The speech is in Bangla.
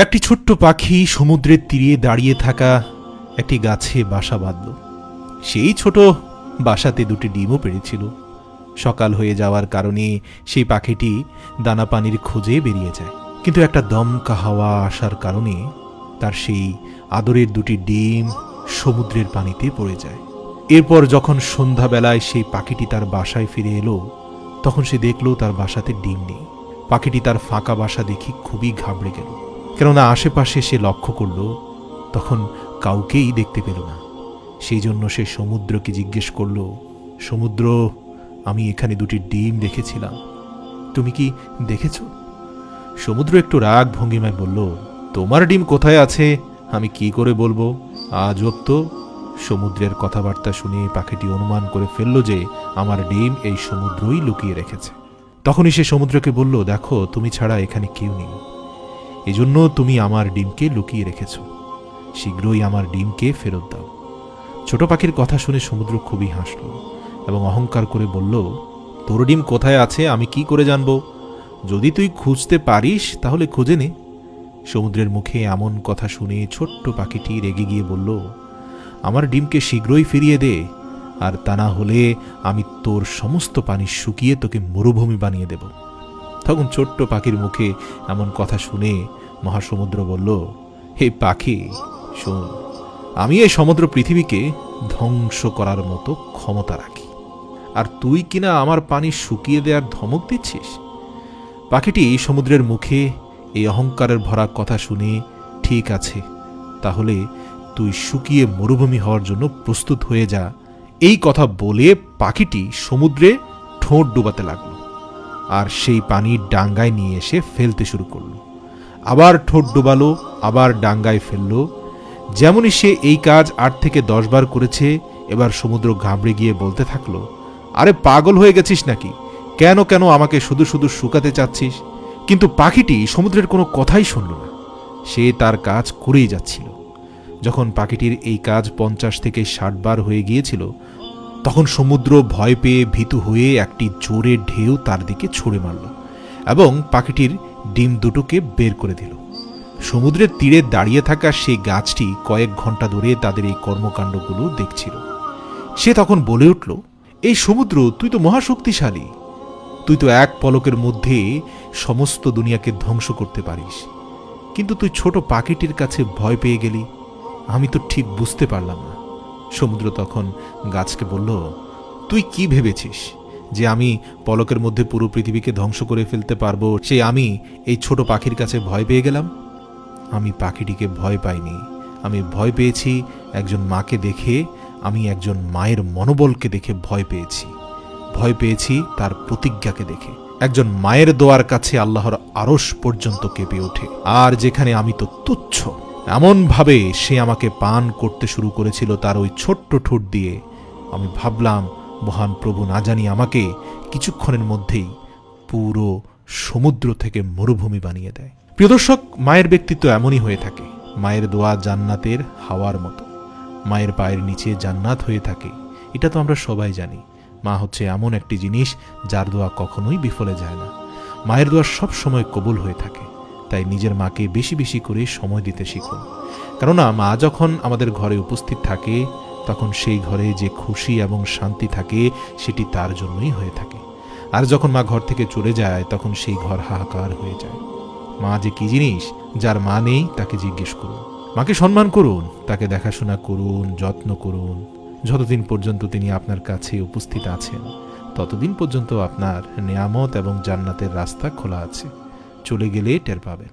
একটি ছোট্ট পাখি সমুদ্রের তীরে দাঁড়িয়ে থাকা একটি গাছে বাসা বাঁধল। সেই ছোট বাসাতে দুটি ডিমও পেড়েছিল। সকাল হয়ে যাওয়ার কারণে সেই পাখিটি দানা পানির খোঁজে বেরিয়ে যায়, কিন্তু একটা দমকা হাওয়া আসার কারণে তার সেই আদরের দুটি ডিম সমুদ্রের পানিতে পড়ে যায়। এরপর যখন সন্ধ্যাবেলায় সেই পাখিটি তার বাসায় ফিরে এলো, তখন সে দেখল তার বাসাতে ডিম নেই। পাখিটি তার ফাঁকা বাসা দেখে খুবই ঘাবড়ে গেল, কেননা আশেপাশে সে লক্ষ্য করল, তখন কাউকেই দেখতে পেল না। সেই জন্য সে সমুদ্রকে জিজ্ঞেস করল, সমুদ্র, আমি এখানে দুটি ডিম রেখেছিলাম, তুমি কি দেখেছ? সমুদ্র একটু রাগ ভঙ্গিমায় বলল, তোমার ডিম কোথায় আছে আমি কি করে বলবো? আজব তো। সমুদ্রের কথাবার্তা শুনে পাখিটি অনুমান করে ফেলল যে আমার ডিম এই সমুদ্রই লুকিয়ে রেখেছে। তখনই সে সমুদ্রকে বলল, দেখো, তুমি ছাড়া এখানে কেউ নেই, এজন্য তুমি আমার ডিমকে লুকিয়ে রেখেছ, শীঘ্রই আমার ডিমকে ফেরত দাও। ছোট পাখির কথা শুনে সমুদ্র খুবই হাসল এবং অহংকার করে বলল, তোর ডিম কোথায় আছে আমি কি করে জানবো? যদি তুই খুঁজতে পারিস তাহলে খুঁজে নে। সমুদ্রের মুখে এমন কথা শুনে ছোট্ট পাখিটি রেগে গিয়ে বলল, আমার ডিমকে শীঘ্রই ফিরিয়ে দে, আর তা না হলে আমি তোর সমস্ত পানি শুকিয়ে তোকে মরুভূমি বানিয়ে দেব। তখন ছোট্ট পাখির মুখে এমন কথা শুনে মহাসমুদ্র বলল, হে পাখি, শোন, আমি এই সমুদ্র পৃথিবীকে ধ্বংস করার মতো ক্ষমতা রাখি, আর তুই কিনা আমার পানি শুকিয়ে দেওয়ার ধমক দিচ্ছিস? পাখিটি সমুদ্রের মুখে এই অহংকারের ভরা কথা শুনে, ঠিক আছে, তাহলে তুই শুকিয়ে মরুভূমি হওয়ার জন্য প্রস্তুত হয়ে যা, এই কথা বলে পাখিটি সমুদ্রে ঠোঁট ডুবাতে লাগলো আর সেই পানি ডাঙ্গায় নিয়ে এসে ফেলতে শুরু করলো। আবার ঠোঁট ডুবালো, আবার ডাঙ্গায় ফেললো। যেমনই সে এই কাজ 8 থেকে 10 বার করেছে, এবার সমুদ্র ঘাবড়ে গিয়ে বলতে থাকলো, আরে পাগল হয়ে গেছিস নাকি? কেন কেন আমাকে শুধু শুধু শুকাতে চাচ্ছিস? কিন্তু পাখিটি সমুদ্রের কোনো কথাই শুনল না, সে তার কাজ করেই যাচ্ছিল। যখন পাখিটির এই কাজ 50 থেকে 60 বার হয়ে গিয়েছিল, তখন সমুদ্র ভয় পেয়ে ভীতু হয়ে একটি জোরে ঢেউ তার দিকে ছুঁড়ে মারল এবং পাখিটির ডিম দুটোকে বের করে দিল। সমুদ্রের তীরে দাঁড়িয়ে থাকা সেই গাছটি কয়েক ঘন্টা ধরে তাদের এই কর্মকাণ্ডগুলো দেখছিল। সে তখন বলে উঠল, এই সমুদ্র, তুই তো মহাশক্তিশালী, তুই তো এক পলকের মধ্যে সমস্ত দুনিয়াকে ধ্বংস করতে পারিস, কিন্তু তুই ছোট পাখিটির কাছে ভয় পেয়ে গেলি, আমি তো ঠিক বুঝতে পারলাম না। সমুদ্র তখন গাছকে বলল, তুই কি ভেবেছিস যে আমি পলকের মধ্যে পুরো পৃথিবীকে ধ্বংস করে ফেলতে পারবো? সে আমি এই ছোট পাখির কাছে ভয় পেয়ে গেলাম? আমি পাখিটিকে ভয় পাইনি, আমি ভয় পেয়েছি একজন মাকে দেখে, আমি একজন মায়ের মনোবলকে দেখে ভয় পেয়েছি, ভয় পেয়েছি তার প্রতিজ্ঞাকে দেখে। একজন মায়ের দোয়ার কাছে আল্লাহর আরশ পর্যন্ত কেঁপে ওঠে, আর যেখানে আমি তো তুচ্ছ। এমনভাবে সে আমাকে পান করতে শুরু করেছিল তার ওই ছোট্ট ঠোঁট দিয়ে। আমি ভাবলাম, মহান প্রভু না জানি আমাকে কিছুক্ষণের মধ্যেই পুরো সমুদ্র থেকে মরুভূমি বানিয়ে দেয়। প্রিয় দর্শক, মায়ের ব্যক্তিত্ব এমনই হয়ে থাকে। মায়ের দোয়া জান্নাতের হাওয়ার মতো, মায়ের পায়ের নিচে জান্নাত হয়ে থাকে, এটা তো আমরা সবাই জানি। মা হচ্ছে এমন একটি জিনিস যার দোয়া কখনোই বিফলে যায় না। মায়ের দোয়া সব সময় কবুল হয়ে থাকে। তাই নিজের মাকে বেশি বেশি করে সময় দিতে শিখুন, কেননা মা যখন আমাদের ঘরে উপস্থিত থাকে, তখন সেই ঘরে যে খুশি এবং শান্তি থাকে সেটি তার জন্যই হয়ে থাকে। আর যখন মা ঘর থেকে চলে যায়, তখন সেই ঘর হাহাকার হয়ে যায়। মা যে কি জিনিস, যার মা নেই তাকে জিজ্ঞেস করুন। মাকে সম্মান করুন, তাকে দেখাশোনা করুন, যত্ন করুন। যতদিন পর্যন্ত তিনি আপনার কাছে উপস্থিত আছেন, ততদিন পর্যন্ত আপনার নেয়ামত এবং জান্নাতের রাস্তা খোলা আছে। চলে গেলে টের পাবেন।